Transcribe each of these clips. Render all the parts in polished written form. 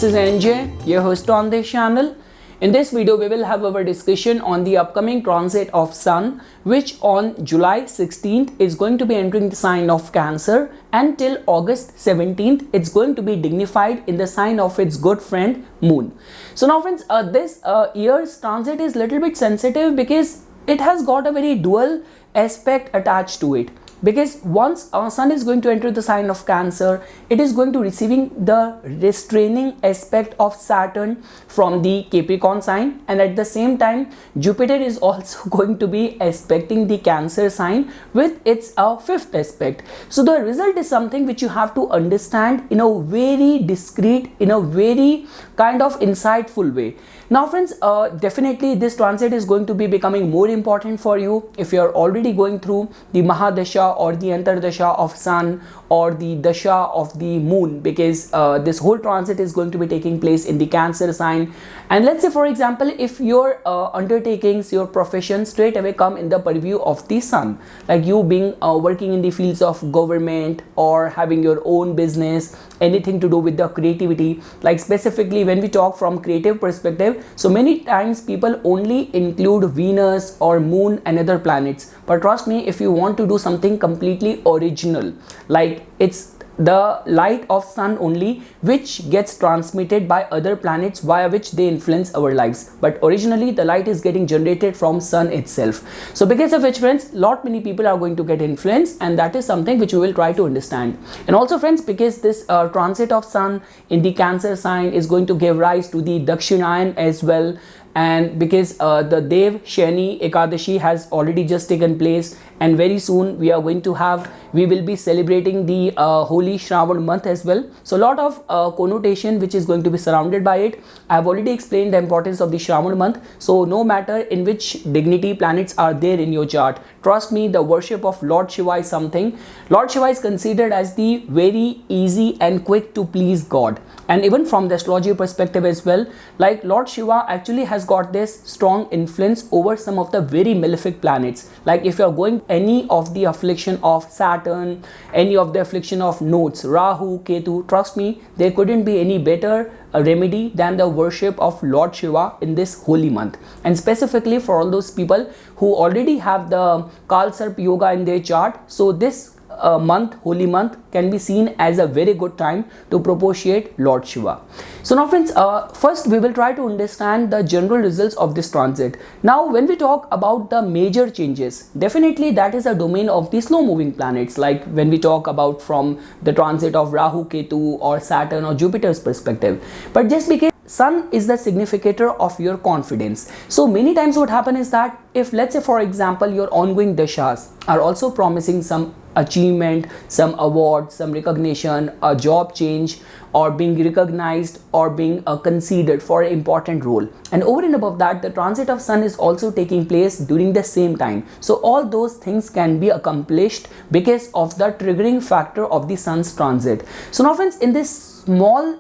This is NJ, your host on this channel. In this video, we will have our discussion on the upcoming transit of Sun, which on July 16th is going to be entering the sign of Cancer, and till August 17th, it's going to be dignified in the sign of its good friend Moon. So now friends, this year's transit is little bit sensitive because it has got a very dual aspect attached to it. Because once our Sun is going to enter the sign of Cancer, it is going to receiving the restraining aspect of Saturn from the Capricorn sign, and at the same time Jupiter is also going to be aspecting the Cancer sign with its fifth aspect. So the result is something which you have to understand in a very discreet, in a very kind of insightful way. Now friends, definitely this transit is going to be becoming more important for you if you are already going through the Mahadasha or the Antardasha of Sun or the Dasha of the Moon, because this whole transit is going to be taking place in the Cancer sign. And let's say for example, if your undertakings, your profession straight away come in the purview of the Sun, like you being working in the fields of government or having your own business, anything to do with the creativity, like specifically when we talk from creative perspective, so many times people only include Venus or Moon and other planets, but trust me, if you want to do something completely original, like it's the light of Sun only which gets transmitted by other planets via which they influence our lives, but originally the light is getting generated from Sun itself. So because of which friends, many people are going to get influenced, and that is something which we will try to understand. And also friends, because this transit of Sun in the Cancer sign is going to give rise to the Dakshinayan as well, and because the Dev Shani Ekadashi has already just taken place, and very soon we will be celebrating the holy Shravan month as well. So a lot of connotation which is going to be surrounded by it. I have already explained the importance of the Shravan month. So no matter in which dignity planets are there in your chart, trust me, the worship of Lord Shiva is something. Lord Shiva is considered as the very easy and quick to please God. And even from the astrology perspective as well, like Lord Shiva actually has got this strong influence over some of the very malefic planets. Like if you are going any of the affliction of Saturn, any of the affliction of nodes, Rahu, Ketu, trust me, there couldn't be any better remedy than the worship of Lord Shiva in this holy month. And specifically for all those people who already have the Kalsarp Yoga in their chart, so this holy month can be seen as a very good time to propitiate Lord Shiva. So now friends, first we will try to understand the general results of this transit. Now when we talk about the major changes, definitely that is a domain of the slow moving planets, like when we talk about from the transit of Rahu, Ketu or Saturn or Jupiter's perspective. But just because Sun is the significator of your confidence, so many times what happens is that if let's say for example your ongoing dashas are also promising some achievement, some award, some recognition, a job change, or being recognized or being considered for an important role, and over and above that the transit of Sun is also taking place during the same time, so all those things can be accomplished because of the triggering factor of the Sun's transit. So now friends, in this small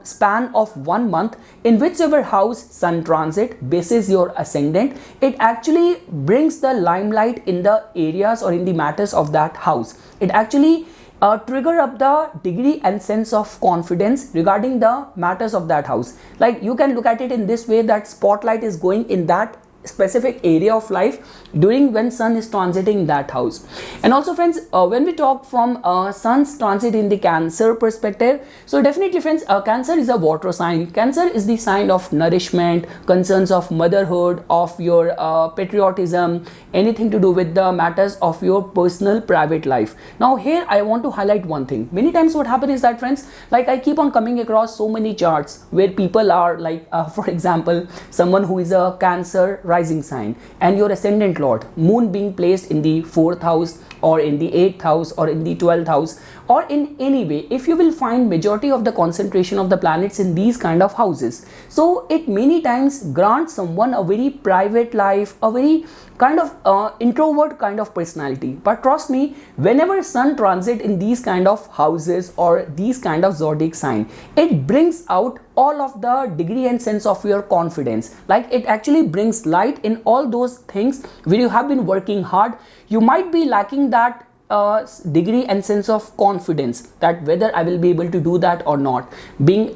span of 1 month, in whichever house Sun transit bases your ascendant, it actually brings the limelight in the areas or in the matters of that house. It actually trigger up the degree and sense of confidence regarding the matters of that house. Like you can look at it in this way, that spotlight is going in that specific area of life during when Sun is transiting that house. And also friends, when we talk from Sun's transit in the Cancer perspective, so definitely friends, Cancer is a water sign. Cancer is the sign of nourishment, concerns of motherhood, of your patriotism, anything to do with the matters of your personal private life. Now here I want to highlight one thing. Many times what happens is that friends, like I keep on coming across so many charts where people are like for example, someone who is a Cancer rising sign and your ascendant lord Moon being placed in the 4th house or in the 8th house or in the 12th house, or in any way, if you will find majority of the concentration of the planets in these kind of houses, so it many times grants someone a very private life, a very kind of introvert kind of personality. But trust me, whenever Sun transit in these kind of houses or these kind of zodiac sign, it brings out all of the degree and sense of your confidence. Like it actually brings light in all those things where you have been working hard. You might be lacking that degree and sense of confidence that whether I will be able to do that or not. Being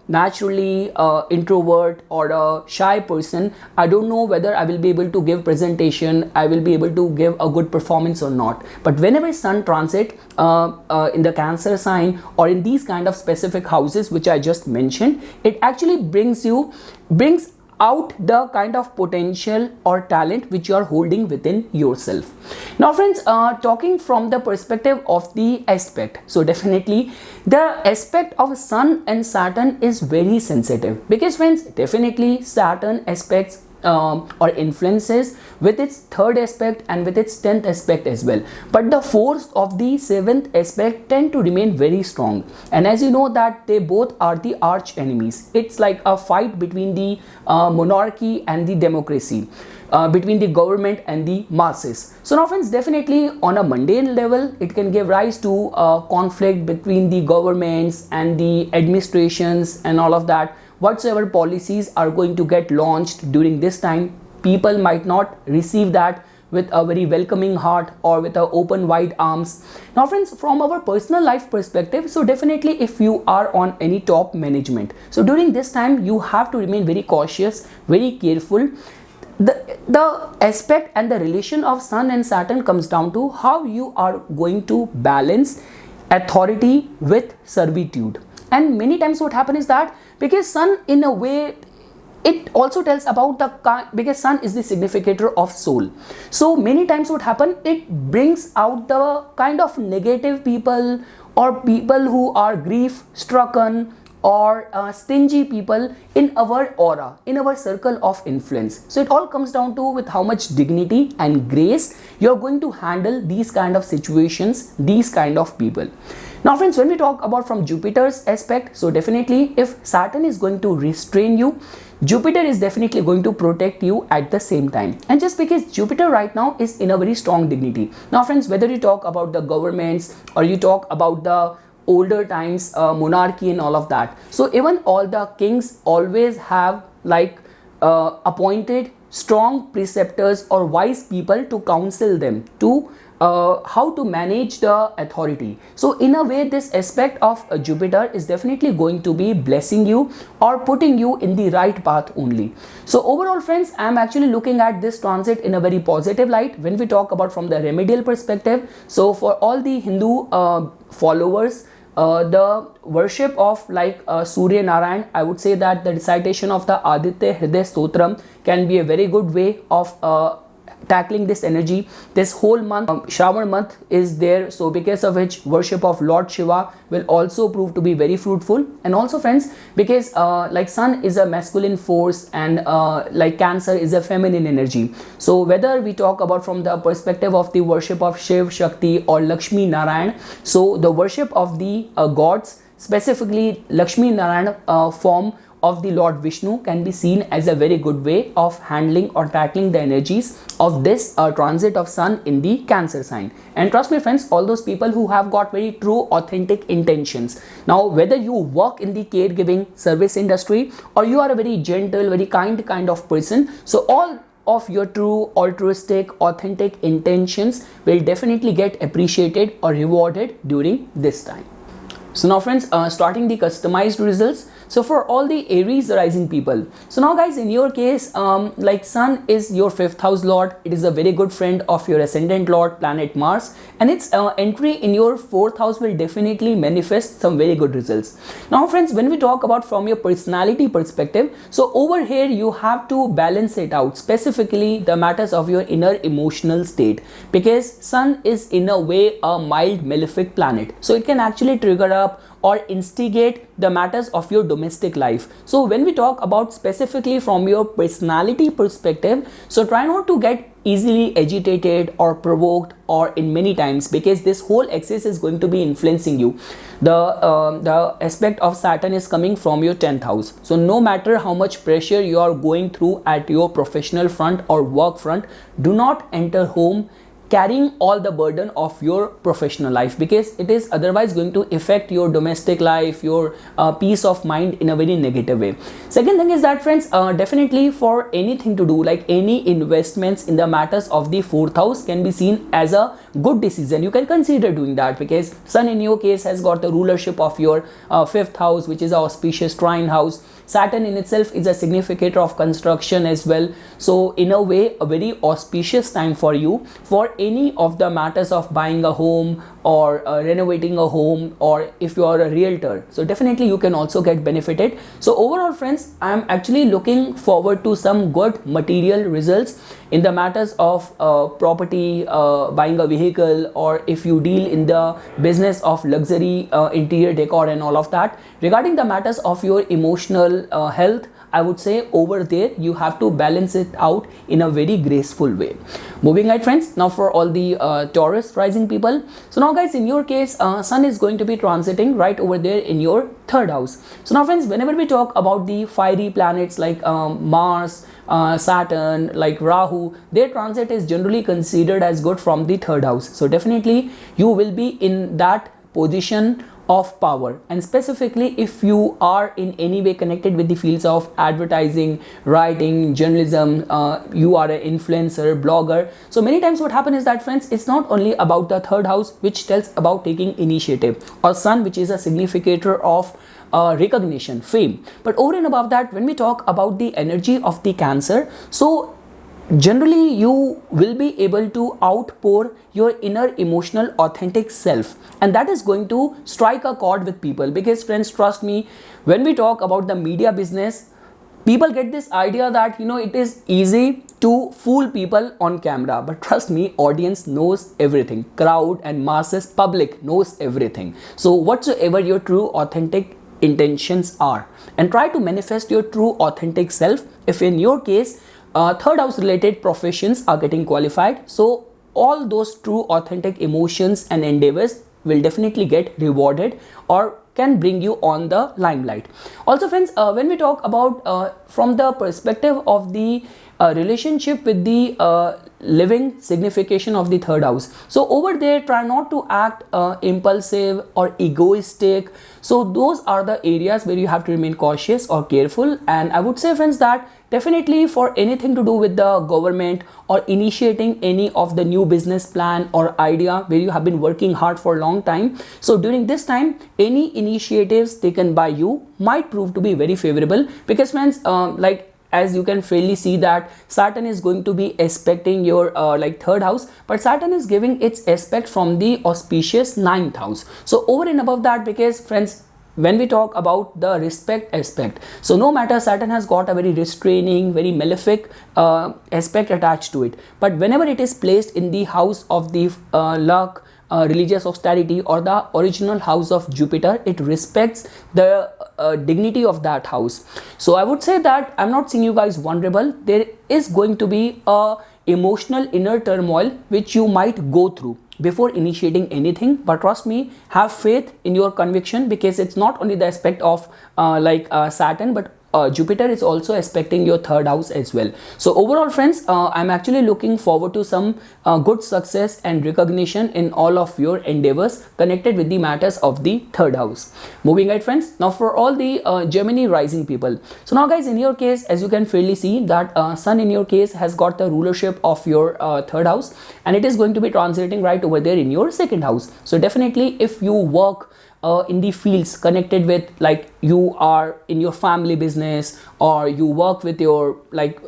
naturally introvert or a shy person, I don't know whether I will be able to give presentation, I will be able to give a good performance or not. But whenever sun transit in the Cancer sign or in these kind of specific houses which I just mentioned, it actually brings out the kind of potential or talent which you are holding within yourself. Now friends, talking from the perspective of the aspect, so definitely the aspect of Sun and Saturn is very sensitive, because friends, definitely Saturn aspects or influences with its third aspect and with its 10th aspect as well, but the force of the 7th aspect tend to remain very strong. And as you know that they both are the arch enemies, it's like a fight between the monarchy and the democracy, between the government and the masses. So now friends, definitely on a mundane level it can give rise to conflict between the governments and the administrations and all of that. Whatsoever policies are going to get launched during this time, people might not receive that with a very welcoming heart or with a open wide arms. Now friends, from our personal life perspective, so definitely if you are on any top management, so during this time you have to remain very cautious, very careful. The aspect and the relation of Sun and Saturn comes down to how you are going to balance authority with servitude. And many times what happens is that because Sun in a way, it also tells about the, because Sun is the significator of soul, so many times what happen, it brings out the kind of negative people or people who are grief stricken or stingy people in our aura, in our circle of influence. So it all comes down to with how much dignity and grace you're going to handle these kind of situations, these kind of people. Now friends, when we talk about from Jupiter's aspect, so definitely if Saturn is going to restrain you, Jupiter is definitely going to protect you at the same time. And just because Jupiter right now is in a very strong dignity. Now friends, whether you talk about the governments or you talk about the older times, monarchy and all of that, so even all the kings always have like appointed strong preceptors or wise people to counsel them to how to manage the authority. So in a way, this aspect of Jupiter is definitely going to be blessing you or putting you in the right path only. So overall friends, I am actually looking at this transit in a very positive light when we talk about from the remedial perspective. So for all the Hindu followers, the worship of like Surya Narayan, I would say that the recitation of the Aditya Hriday Stotram can be a very good way of tackling this energy. This whole month, Shravan month is there, so because of which worship of Lord Shiva will also prove to be very fruitful. And also friends, because like Sun is a masculine force and like Cancer is a feminine energy, so whether we talk about from the perspective of the worship of Shiv, Shakti or Lakshmi Narayan, so the worship of the gods, specifically Lakshmi Narayan form of the Lord Vishnu, can be seen as a very good way of handling or tackling the energies of this transit of Sun in the Cancer sign. And trust me friends, all those people who have got very true authentic intentions, now whether you work in the caregiving service industry or you are a very gentle, very kind of person, so all of your true altruistic authentic intentions will definitely get appreciated or rewarded during this time. So now friends, starting the customized results. So for all the Aries rising people, so now guys, in your case, like Sun is your 5th house lord, it is a very good friend of your ascendant lord planet Mars, and its entry in your 4th house will definitely manifest some very good results. Now friends, when we talk about from your personality perspective, so over here you have to balance it out, specifically the matters of your inner emotional state, because Sun is in a way a mild malefic planet, so it can actually trigger up or instigate the matters of your domestic life. So when we talk about specifically from your personality perspective, so try not to get easily agitated or provoked or in many times, because this whole axis is going to be influencing you. The aspect of Saturn is coming from your 10th house, so no matter how much pressure you are going through at your professional front or work front, do not enter home carrying all the burden of your professional life, because it is otherwise going to affect your domestic life, your peace of mind in a very negative way. Second thing is that friends, definitely for anything to do like any investments in the matters of the 4th house can be seen as a good decision, you can consider doing that, because Sun in your case has got the rulership of your 5th house, which is an auspicious trine house. Saturn in itself is a significator of construction as well. So in a way, a very auspicious time for you for any of the matters of buying a home or renovating a home, or if you are a realtor, so definitely you can also get benefited. So overall friends, I am actually looking forward to some good material results in the matters of property, buying a vehicle, or if you deal in the business of luxury interior decor and all of that. Regarding the matters of your emotional health, I would say over there you have to balance it out in a very graceful way. Moving ahead friends, now for all the Taurus rising people. So now guys, in your case, Sun is going to be transiting right over there in your 3rd house. So now friends, whenever we talk about the fiery planets like Mars, Saturn, like Rahu, their transit is generally considered as good from the 3rd house. So definitely you will be in that position of power, and specifically if you are in any way connected with the fields of advertising, writing, journalism, you are an influencer, blogger. So many times what happens is that friends, it's not only about the 3rd house which tells about taking initiative, or Sun which is a significator of recognition, fame, but over and above that, when we talk about the energy of the Cancer, so generally you will be able to outpour your inner emotional authentic self, and that is going to strike a chord with people. Because friends, trust me, when we talk about the media business, people get this idea that it is easy to fool people on camera, but trust me, audience knows everything, crowd and masses, public knows everything. So whatsoever your true authentic intentions are, and try to manifest your true authentic self. If in your case 3rd house related professions are getting qualified, so all those true authentic emotions and endeavors will definitely get rewarded or can bring you on the limelight. Also friends, when we talk about from the perspective of the relationship with the living signification of the 3rd house, so over there try not to act impulsive or egoistic. So those are the areas where you have to remain cautious or careful. And I would say friends that definitely for anything to do with the government or initiating any of the new business plan or idea where you have been working hard for a long time, so during this time any initiatives taken by you might prove to be very favorable. Because friends, like as you can fairly see that Saturn is going to be aspecting your 3rd house, but Saturn is giving its aspect from the auspicious 9th house. So over and above that, because friends, when we talk about the respect aspect, so no matter, Saturn has got a very restraining, very malefic aspect attached to it, but whenever it is placed in the house of the luck, religious austerity, or the original house of Jupiter, it respects the dignity of that house. So I would say that I'm not seeing you guys vulnerable. There is going to be a emotional inner turmoil which you might go through before initiating anything, but trust me, have faith in your conviction, because it's not only the aspect of Saturn, but Jupiter is also aspecting your 3rd house as well. So overall friends, I'm actually looking forward to some good success and recognition in all of your endeavors connected with the matters of the 3rd house. Moving ahead friends, now for all the Gemini rising people. So now guys, in your case, as you can fairly see that Sun in your case has got the rulership of your 3rd house, and it is going to be transiting right over there in your 2nd house. So definitely if you work in the fields connected with, like you are in your family business, or you work with your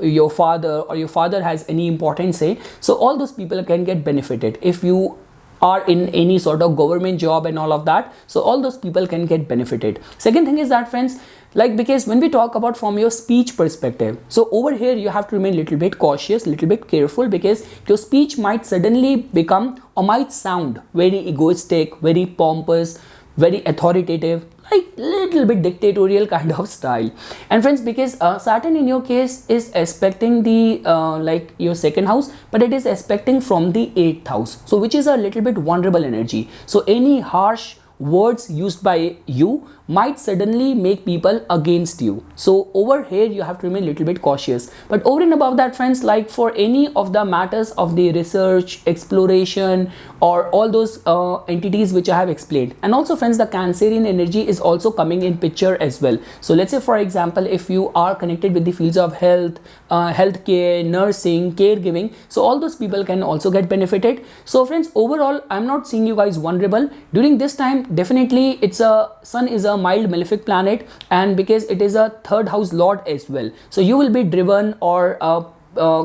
your father, or your father has any important say, so all those people can get benefited. If you are in any sort of government job and all of that, so all those people can get benefited. Second thing is that friends, because when we talk about from your speech perspective, so over here you have to remain little bit cautious, little bit careful, because your speech might suddenly become or might sound very egoistic, very pompous, very authoritative, like little bit dictatorial kind of style. And friends, because Saturn in your case is aspecting the your 2nd house, but it is aspecting from the 8th house, so which is a little bit vulnerable energy. So any harsh words used by you might suddenly make people against you. So over here you have to remain a little bit cautious. But over and above that, friends, like for any of the matters of the research, exploration, or all those entities which I have explained, and also friends, the Cancerian energy is also coming in picture as well. So let's say for example, if you are connected with the fields of health, healthcare, nursing, caregiving, so all those people can also get benefited. So friends, overall I'm not seeing you guys vulnerable during this time. Definitely Sun is a mild malefic planet, and because it is a third house lord as well, so you will be driven or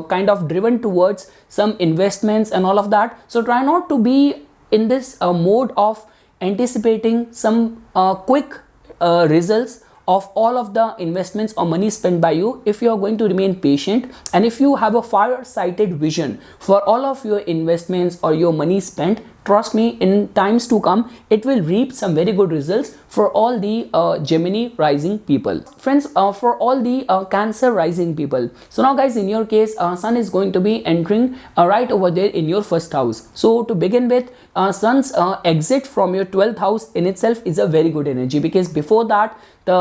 kind of driven towards some investments and all of that. So try not to be in this mode of anticipating some quick results of all of the investments or money spent by you. If you are going to remain patient, and if you have a far-sighted vision for all of your investments or your money spent, trust me, in times to come it will reap some very good results for all the Gemini rising people. Friends, for all the Cancer rising people, so now guys, in your case Sun is going to be entering right over there in your first house. So to begin with, Sun's exit from your 12th house in itself is a very good energy, because before that the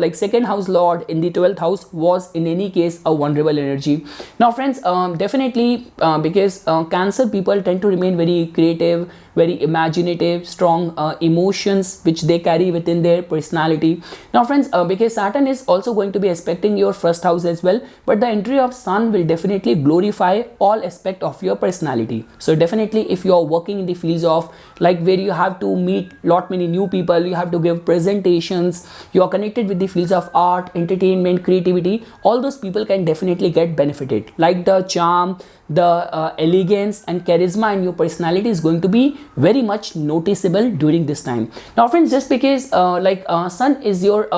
like second house lord in the 12th house was in any case a vulnerable energy. Now friends, definitely because Cancer people tend to remain very creative, very imaginative, strong emotions which they carry within their personality. Now friends, because Saturn is also going to be aspecting your first house as well, but the entry of Sun will definitely glorify all aspect of your personality. So definitely if you are working in the fields of like where you have to meet lot many new people, you have to give presentations, you are connected with the fields of art, entertainment, creativity, all those people can definitely get benefited. Like the charm, the elegance and charisma in your personality is going to be very much noticeable during this time. Now friends, just because Sun is your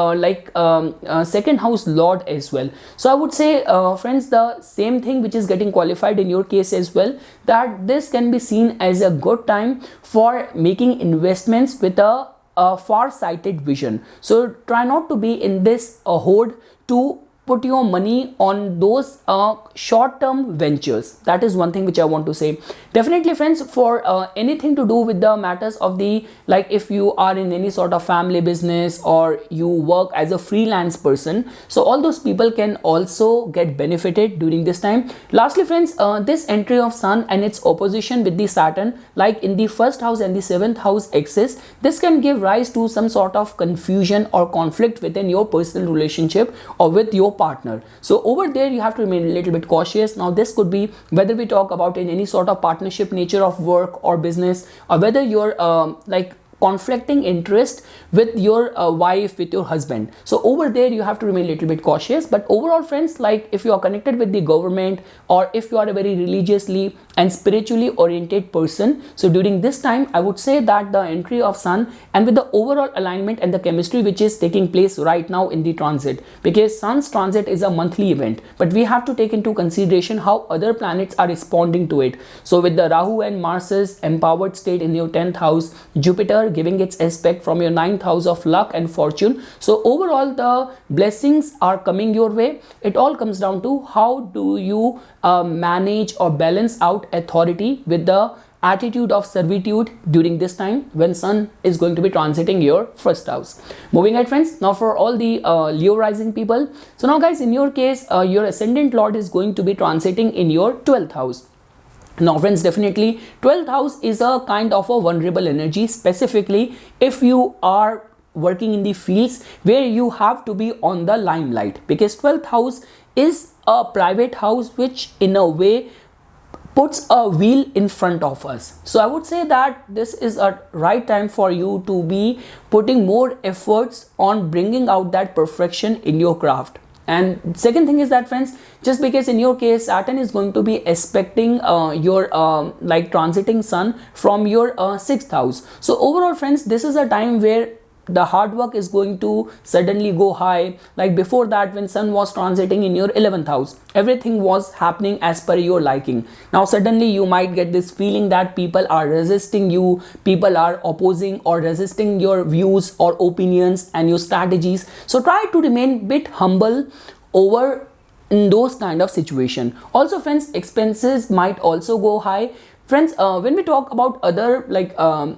second house lord as well, so I would say friends, the same thing which is getting qualified in your case as well, that this can be seen as a good time for making investments with a far-sighted vision. So try not to be in this hoard to put your money on those short-term ventures. That is one thing which I want to say. Definitely friends, for anything to do with the matters of the, like if you are in any sort of family business or you work as a freelance person, so all those people can also get benefited during this time. Lastly friends, this entry of Sun and its opposition with the Saturn, like in the first house and the 7th house axis, this can give rise to some sort of confusion or conflict within your personal relationship or with your partner. So over there you have to remain a little bit cautious. Now this could be whether we talk about in any sort of partnership nature of work or business, or whether you're like conflicting interest with your wife, with your husband. So over there you have to remain a little bit cautious. But overall friends, like if you are connected with the government, or if you are a very religiously and spiritually oriented person, so during this time I would say that the entry of Sun and with the overall alignment and the chemistry which is taking place right now in the transit, because Sun's transit is a monthly event, but we have to take into consideration how other planets are responding to it. So with the Rahu and Mars's empowered state in your 10th house, Jupiter giving its aspect from your 9th house of luck and fortune, so overall the blessings are coming your way. It all comes down to how do you manage or balance out authority with the attitude of servitude during this time when Sun is going to be transiting your first house. Moving ahead friends, now for all the Leo rising people, so now guys, in your case your ascendant lord is going to be transiting in your 12th house. Now friends, definitely 12th house is a kind of a vulnerable energy, specifically if you are working in the fields where you have to be on the limelight, because 12th house is a private house which in a way puts a wheel in front of us. So I would say that this is a right time for you to be putting more efforts on bringing out that perfection in your craft. And second thing is that friends, just because in your case Saturn is going to be aspecting your like transiting Sun from your 6th house, so overall friends, this is a time where the hard work is going to suddenly go high. Like before that, when Sun was transiting in your 11th house, everything was happening as per your liking. Now suddenly you might get this feeling that people are resisting you, people are opposing or resisting your views or opinions and your strategies. So try to remain bit humble over in those kind of situation. Also friends, expenses might also go high Friends, when we talk about other Dushtana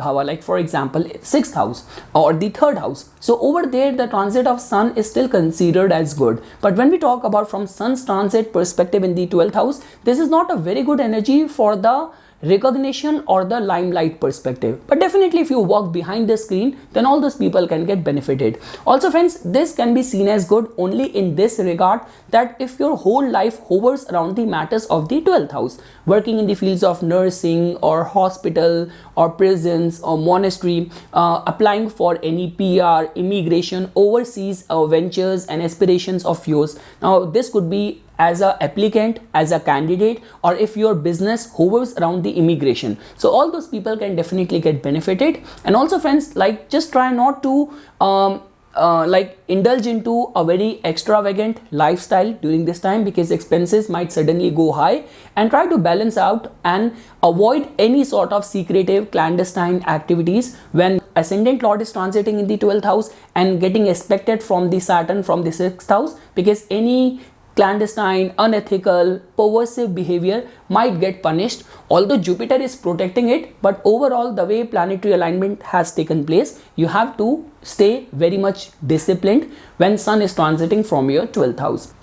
Bhava, like for example 6th house or the 3rd house, so over there the transit of Sun is still considered as good. But when we talk about from Sun's transit perspective in the 12th house, this is not a very good energy for the recognition or the limelight perspective. But definitely if you work behind the screen, then all those people can get benefited. Also friends, this can be seen as good only in this regard, that if your whole life hovers around the matters of the 12th house, working in the fields of nursing or hospital or prisons or monastery, applying for any PR, immigration, overseas ventures and aspirations of yours. Now this could be as a applicant, as a candidate, or if your business hovers around the immigration. So all those people can definitely get benefited. And also friends, like just try not to indulge into a very extravagant lifestyle during this time, because expenses might suddenly go high, and try to balance out and avoid any sort of secretive clandestine activities when ascendant lord is transiting in the 12th house and getting expected from the Saturn from the 6th house, because any clandestine, unethical, perversive behavior might get punished. Although Jupiter is protecting it, but overall the way planetary alignment has taken place, you have to stay very much disciplined when Sun is transiting from your 12th house.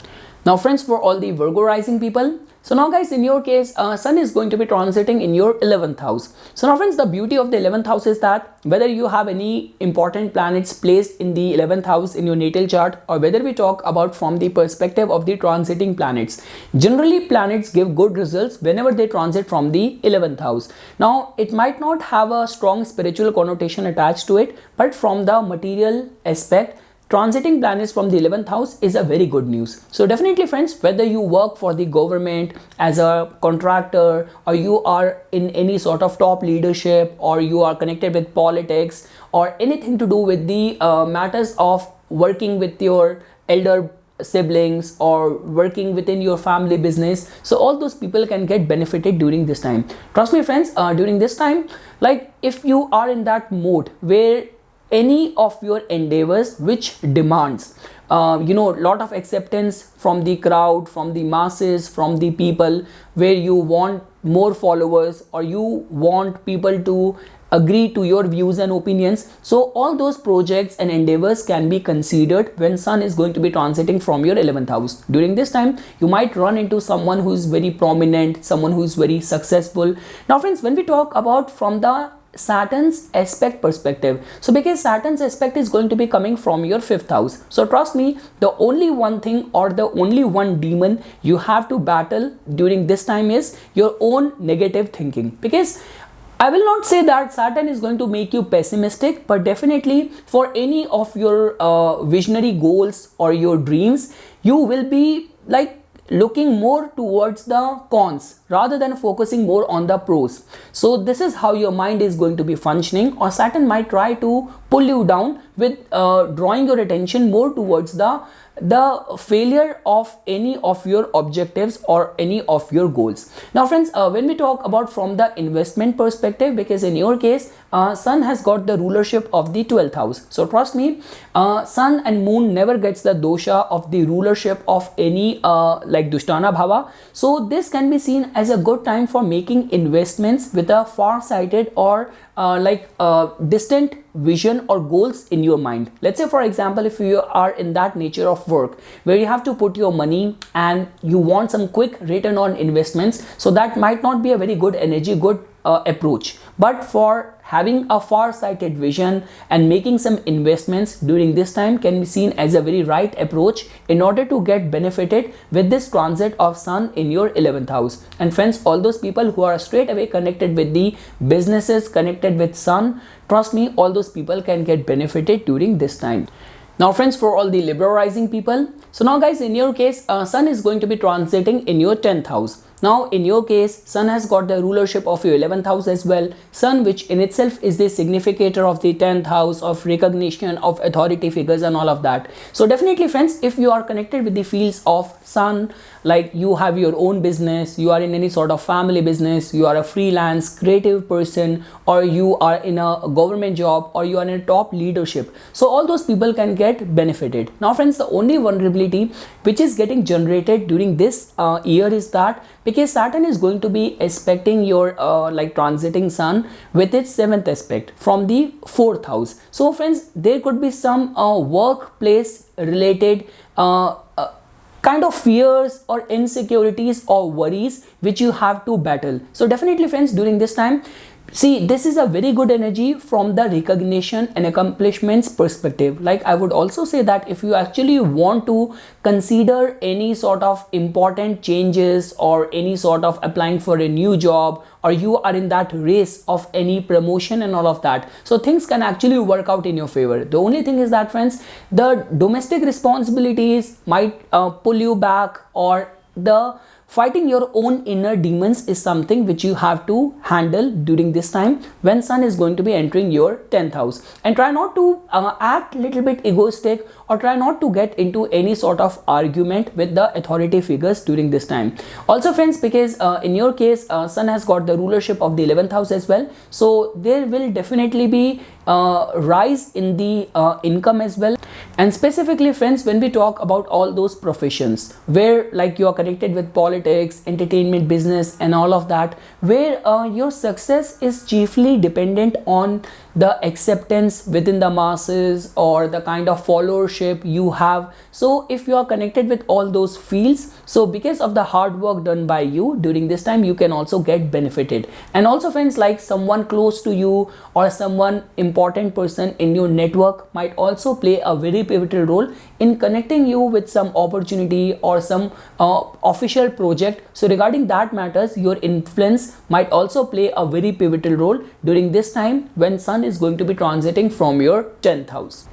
Now friends, for all the Virgo rising people, so now guys, in your case, Sun is going to be transiting in your 11th house. So now friends, the beauty of the 11th house is that whether you have any important planets placed in the 11th house in your natal chart, or whether we talk about from the perspective of the transiting planets, generally planets give good results whenever they transit from the 11th house. Now it might not have a strong spiritual connotation attached to it, but from the material aspect, transiting planets from the 11th house is a very good news. So definitely friends, whether you work for the government as a contractor, or you are in any sort of top leadership, or you are connected with politics, or anything to do with the matters of working with your elder siblings or working within your family business, so all those people can get benefited during this time. Trust me friends, during this time, like if you are in that mode where any of your endeavors which demands lot of acceptance from the crowd, from the masses, from the people, where you want more followers, or you want people to agree to your views and opinions, so all those projects and endeavors can be considered when Sun is going to be transiting from your 11th house. During this time, you might run into someone who is very prominent, someone who is very successful. Now friends, when we talk about from the Saturn's aspect perspective, so because Saturn's aspect is going to be coming from your 5th house, so trust me, the only one thing or the only one demon you have to battle during this time is your own negative thinking. Because I will not say that Saturn is going to make you pessimistic, but definitely for any of your visionary goals or your dreams, you will be like looking more towards the cons rather than focusing more on the pros. So this is how your mind is going to be functioning, or Saturn might try to pull you down with drawing your attention more towards the failure of any of your objectives or any of your goals. Now friends, when we talk about from the investment perspective, because in your case Sun has got the rulership of the 12th house, so trust me, Sun and Moon never gets the dosha of the rulership of any like Dushtana Bhava. So this can be seen as a good time for making investments with a far-sighted or distant vision or goals in your mind. Let's say for example, if you are in that nature of work where you have to put your money and you want some quick return on investments, so that might not be a very good energy, good approach. But for having a far-sighted vision and making some investments during this time can be seen as a very right approach in order to get benefited with this transit of Sun in your 11th house. And friends, all those people who are straight away connected with the businesses connected with Sun, trust me, all those people can get benefited during this time. Now friends, for all the Libra rising people, so now guys, in your case Sun is going to be transiting in your 10th house. Now in your case, Sun has got the rulership of your 11th house as well. Sun, which in itself is the significator of the 10th house, of recognition, of authority figures and all of that. So definitely friends, if you are connected with the fields of Sun, like you have your own business, you are in any sort of family business, you are a freelance creative person, or you are in a government job, or you are in a top leadership, so all those people can get benefited. Now friends, the only vulnerability which is getting generated during this year is that because Saturn is going to be aspecting your like transiting Sun with its 7th aspect from the 4th house. So friends, there could be some workplace related kind of fears or insecurities or worries which you have to battle. So definitely friends, during this time, see, this is a very good energy from the recognition and accomplishments perspective. Like I would also say that if you actually want to consider any sort of important changes or any sort of applying for a new job, or you are in that race of any promotion and all of that, so things can actually work out in your favor. The only thing is that friends, the domestic responsibilities might pull you back, or the fighting your own inner demons is something which you have to handle during this time when Sun is going to be entering your 10th house. And try not to act little bit egoistic, or try not to get into any sort of argument with the authority figures during this time. Also friends, because in your case Sun has got the rulership of the 11th house as well, so there will definitely be rise in the income as well. And specifically friends, when we talk about all those professions where like you are connected with politics, entertainment, business and all of that, where your success is chiefly dependent on the acceptance within the masses or the kind of followership you have. So if you are connected with all those fields, so because of the hard work done by you during this time, you can also get benefited. And also friends, like someone close to you or someone important person in your network might also play a very pivotal role in connecting you with some opportunity or some official project. So regarding that matters, your influence might also play a very pivotal role during this time when Sun is going to be transiting from your 10th house.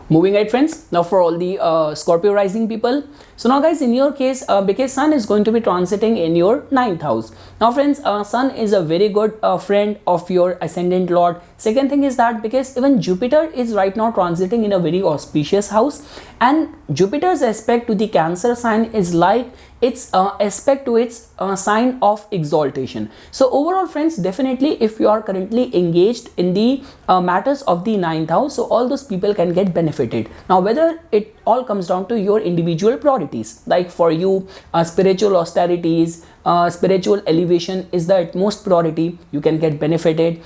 Moving ahead friends, now for all the Scorpio rising people. So now guys, in your case, because Sun is going to be transiting in your 9th house. Now friends, Sun is a very good friend of your ascendant lord. Second thing is that because even Jupiter is right now transiting in a very auspicious house, and Jupiter's aspect to the Cancer sign is like its aspect to its sign of exaltation. So overall friends, definitely if you are currently engaged in the matters of the 9th house, so all those people can get benefited. Now whether it all comes down to your individual priorities, like for you spiritual austerities, spiritual elevation is the utmost priority, you can get benefited.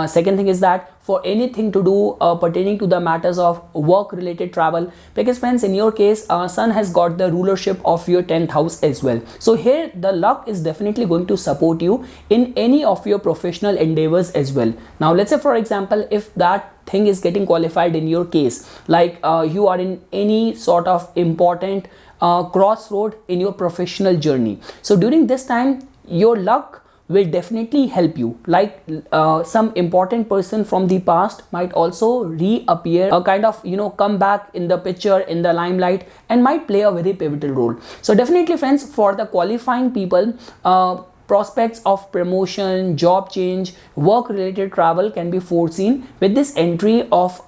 Second thing is that for anything to do pertaining to the matters of work related travel, because friends, in your case Sun has got the rulership of your 10th house as well. So here the luck is definitely going to support you in any of your professional endeavors as well. Now let's say for example, if that thing is getting qualified in your case, like you are in any sort of important crossroad in your professional journey, so during this time your luck will definitely help you. Like some important person from the past might also reappear, a kind of come back in the picture, in the limelight, and might play a very pivotal role. So definitely friends, for the qualifying people, prospects of promotion, job change, work related travel can be foreseen with this entry of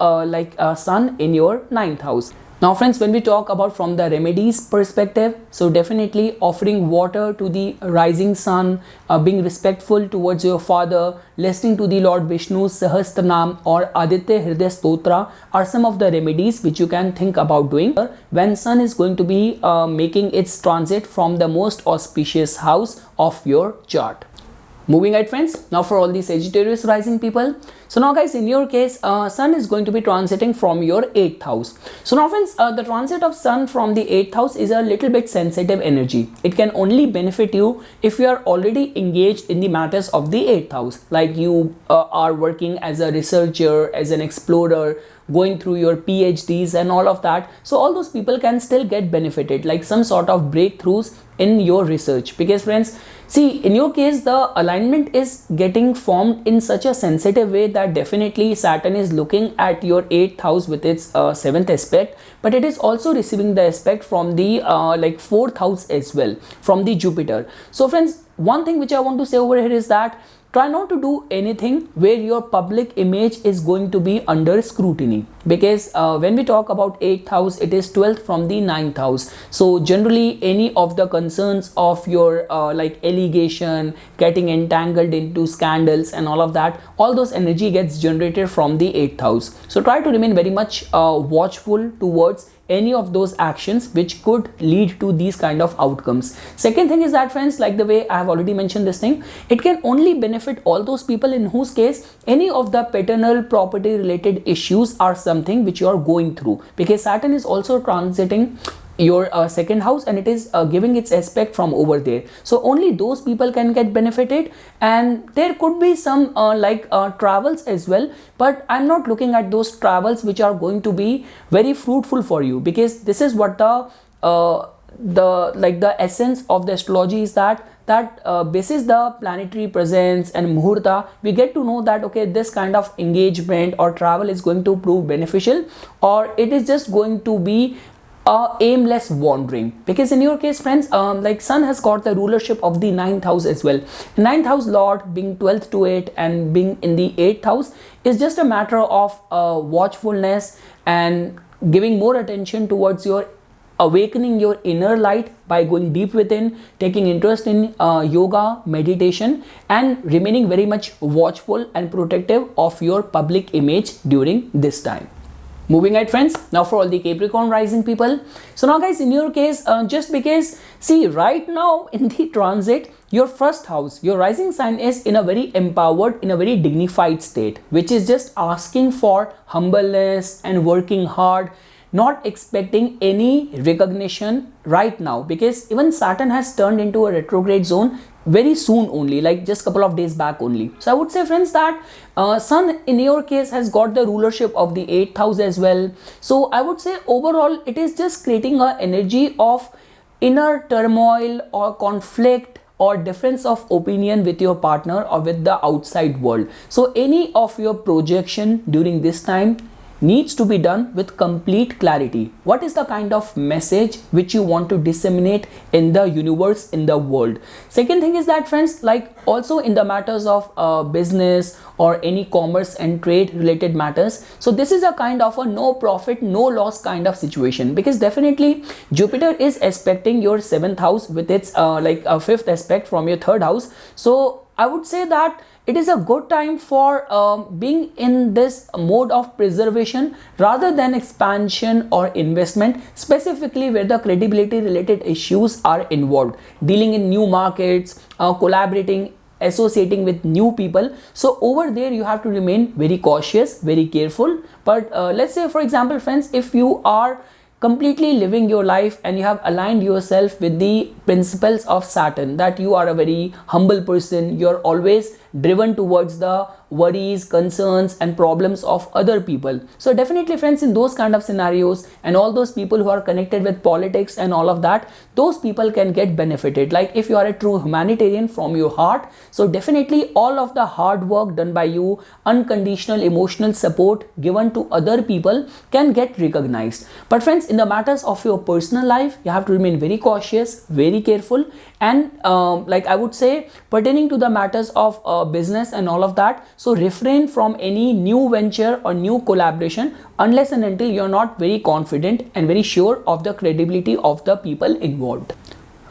Sun in your 9th house. Now friends, when we talk about from the remedies perspective, so definitely offering water to the rising Sun, being respectful towards your father, listening to the Lord Vishnu's Sahasranam or Aditya Hriday Stotra are some of the remedies which you can think about doing when Sun is going to be making its transit from the most auspicious house of your chart. Moving ahead friends, now for all the Sagittarius rising people. So now guys, in your case Sun is going to be transiting from your 8th house. So now friends, the transit of Sun from the 8th house is a little bit sensitive energy. It can only benefit you if you are already engaged in the matters of the 8th house, like you are working as a researcher, as an explorer, going through your PhDs and all of that. So all those people can still get benefited, like some sort of breakthroughs in your research. Because friends, see, in your case the alignment is getting formed in such a sensitive way that definitely Saturn is looking at your 8th house with its 7th aspect, but it is also receiving the aspect from the 4th house as well, from the Jupiter. So friends, one thing which I want to say over here is that try not to do anything where your public image is going to be under scrutiny, because when we talk about 8th house, it is 12th from the 9th house. So generally any of the concerns of your allegation, getting entangled into scandals and all of that, all those energy gets generated from the 8th house. So try to remain very much watchful towards any of those actions which could lead to these kind of outcomes. Second thing is that friends, like the way I have already mentioned this thing, it can only benefit all those people in whose case any of the paternal property related issues are something which you are going through, because Saturn is also transiting your second house and it is giving its aspect from over there. So only those people can get benefited, and there could be some travels as well, but I'm not looking at those travels which are going to be very fruitful for you, because this is what the essence of the astrology is, that basis the planetary presence and muhurta, we get to know that okay, this kind of engagement or travel is going to prove beneficial, or it is just going to be aimless wandering. Because in your case friends, like Sun has got the rulership of the 9th house as well. 9th house lord being 12th to 8 and being in the 8th house is just a matter of watchfulness and giving more attention towards your awakening your inner light by going deep within, taking interest in yoga, meditation, and remaining very much watchful and protective of your public image during this time. Moving ahead friends, now for all the Capricorn rising people. So now guys, in your case, just because see right now in the transit, your first house, your rising sign is in a very empowered, in a very dignified state, which is just asking for humbleness and working hard, not expecting any recognition right now, because even Saturn has turned into a retrograde zone very soon only, like just couple of days back only. So I would say friends that Sun in your case has got the rulership of the 8th house as well. So I would say overall it is just creating an energy of inner turmoil or conflict or difference of opinion with your partner or with the outside world. So any of your projection during this time needs to be done with complete clarity. What is the kind of message which you want to disseminate in the universe, in the world? Second thing is that friends, like also in the matters of business or any commerce and trade related matters, so this is a kind of a no profit no loss kind of situation, because definitely Jupiter is aspecting your 7th house with its like a 5th aspect from your 3rd house. So I would say that it is a good time for being in this mode of preservation rather than expansion or investment, specifically where the credibility related issues are involved, dealing in new markets, collaborating, associating with new people. So over there you have to remain very cautious, very careful. But let's say for example friends, if you are completely living your life and you have aligned yourself with the principles of Saturn, that you are a very humble person, you're always driven towards the worries, concerns and problems of other people. So definitely friends, in those kind of scenarios and all those people who are connected with politics and all of that, those people can get benefited. Like if you are a true humanitarian from your heart, so definitely all of the hard work done by you, unconditional emotional support given to other people can get recognized. But friends, in the matters of your personal life, you have to remain very cautious, very careful, and like I would say pertaining to the matters of business and all of that, so refrain from any new venture or new collaboration unless and until you're not very confident and very sure of the credibility of the people involved.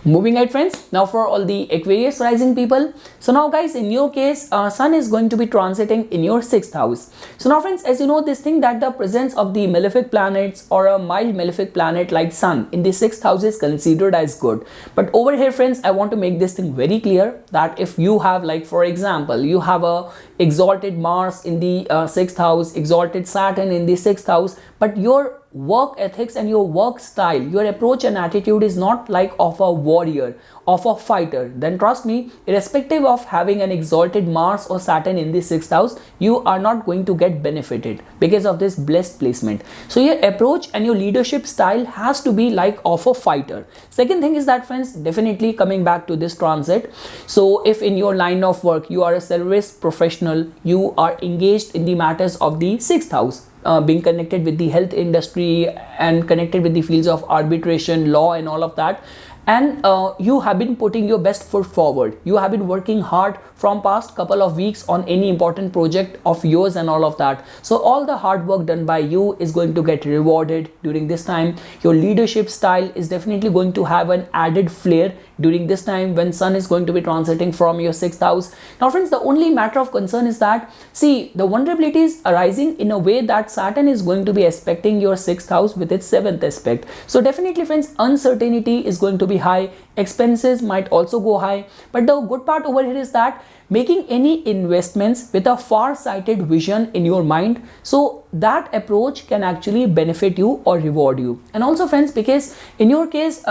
Moving ahead friends, now for all the Aquarius rising people. So now guys, in your case, Sun is going to be transiting in your 6th house. So now friends, as you know this thing, that the presence of the malefic planets or a mild malefic planet like Sun in the 6th house is considered as good. But over here friends, I want to make this thing very clear that if you have, like for example, you have a exalted Mars in the 6th house, exalted Saturn in the 6th house, but your work ethics and your work style, your approach and attitude is not like of a warrior, of a fighter, then trust me, irrespective of having an exalted Mars or Saturn in the 6th house, you are not going to get benefited because of this blessed placement. So your approach and your leadership style has to be like of a fighter. Second thing is that friends, definitely coming back to this transit, so if in your line of work you are a service professional, you are engaged in the matters of the 6th house, being connected with the health industry and connected with the fields of arbitration, law and all of that, and you have been putting your best foot forward, you have been working hard from past couple of weeks on any important project of yours and all of that, so all the hard work done by you is going to get rewarded during this time. Your leadership style is definitely going to have an added flair during this time when sun is going to be transiting from your 6th house. Now friends, the only matter of concern is that, see, the vulnerability is arising in a way that Saturn is going to be aspecting your 6th house with its 7th aspect. So definitely friends, uncertainty is going to be high, expenses might also go high, but the good part over here is that making any investments with a far-sighted vision in your mind, so that approach can actually benefit you or reward you. And also friends, because in your case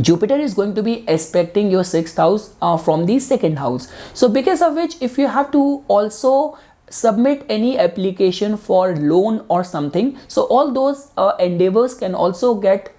Jupiter is going to be aspecting your 6th house from the 2nd house, so because of which if you have to also submit any application for loan or something, so all those endeavors can also get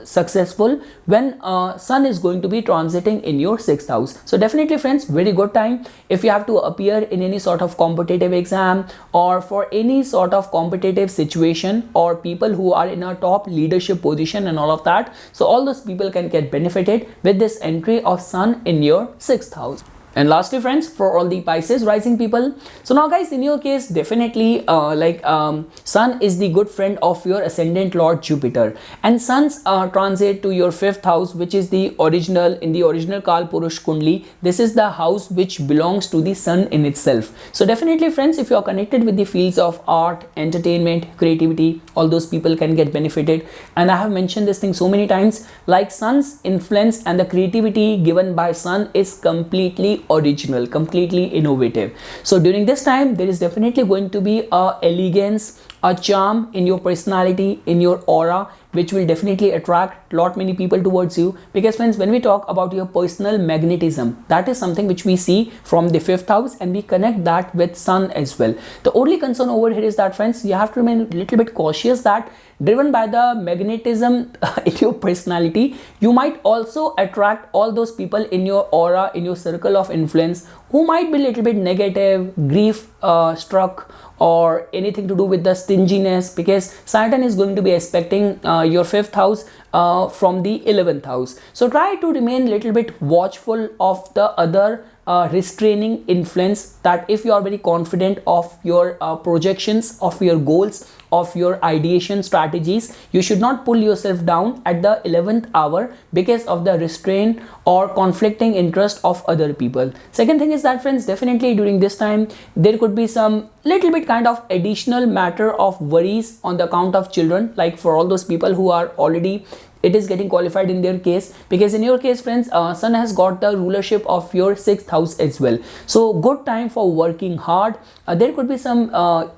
successful when sun is going to be transiting in your 6th house. So definitely friends, very good time if you have to appear in any sort of competitive exam or for any sort of competitive situation, or people who are in a top leadership position and all of that. So all those people can get benefited with this entry of sun in your 6th house. And lastly friends, for all the Pisces rising people, so now guys, in your case definitely sun is the good friend of your ascendant lord Jupiter, and sun's transit to your 5th house, which is the original, in the original Kal Purush Kundli, this is the house which belongs to the sun in itself. So definitely friends, if you are connected with the fields of art, entertainment, creativity, all those people can get benefited. And I have mentioned this thing so many times, like sun's influence and the creativity given by sun is completely original, completely innovative. So during this time there is definitely going to be a elegance, a charm in your personality, in your aura, which will definitely attract lot many people towards you. Because friends, when we talk about your personal magnetism, that is something which we see from the 5th house, and we connect that with sun as well. The only concern over here is that friends, you have to remain a little bit cautious that driven by the magnetism in your personality, you might also attract all those people in your aura, in your circle of influence, who might be a little bit negative, grief struck, or anything to do with the stinginess, because Saturn is going to be aspecting your 5th house from the 11th house. So try to remain a little bit watchful of the other restraining influence, that if you are very confident of your projections, of your goals, of your ideation strategies, you should not pull yourself down at the 11th hour because of the restraint or conflicting interest of other people. Second thing is that friends, definitely during this time there could be some little bit kind of additional matter of worries on the account of children, like for all those people who are already, it is getting qualified in their case, because in your case friends, sun has got the rulership of your 6th house as well. So good time for working hard. There could be some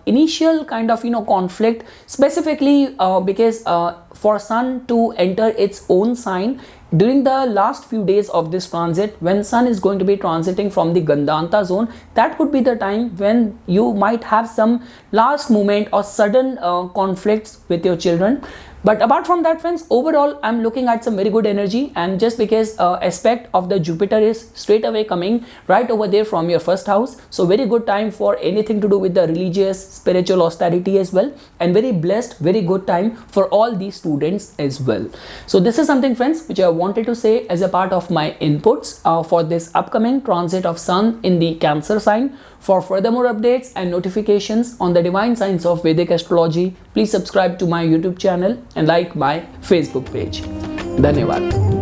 initial kind of conflict, specifically because for sun to enter its own sign during the last few days of this transit, when sun is going to be transiting from the Gandanta zone, that could be the time when you might have some last moment or sudden conflicts with your children. But apart from that friends, overall I'm looking at some very good energy, and just because aspect of the Jupiter is straight away coming right over there from your 1st house, so very good time for anything to do with the religious, spiritual austerity as well, and very blessed, very good time for all these students as well. So this is something friends which I wanted to say as a part of my inputs for this upcoming transit of sun in the Cancer sign. For furthermore updates and notifications on the divine signs of Vedic astrology, please subscribe to my YouTube channel and like my Facebook page. Dhanyavad.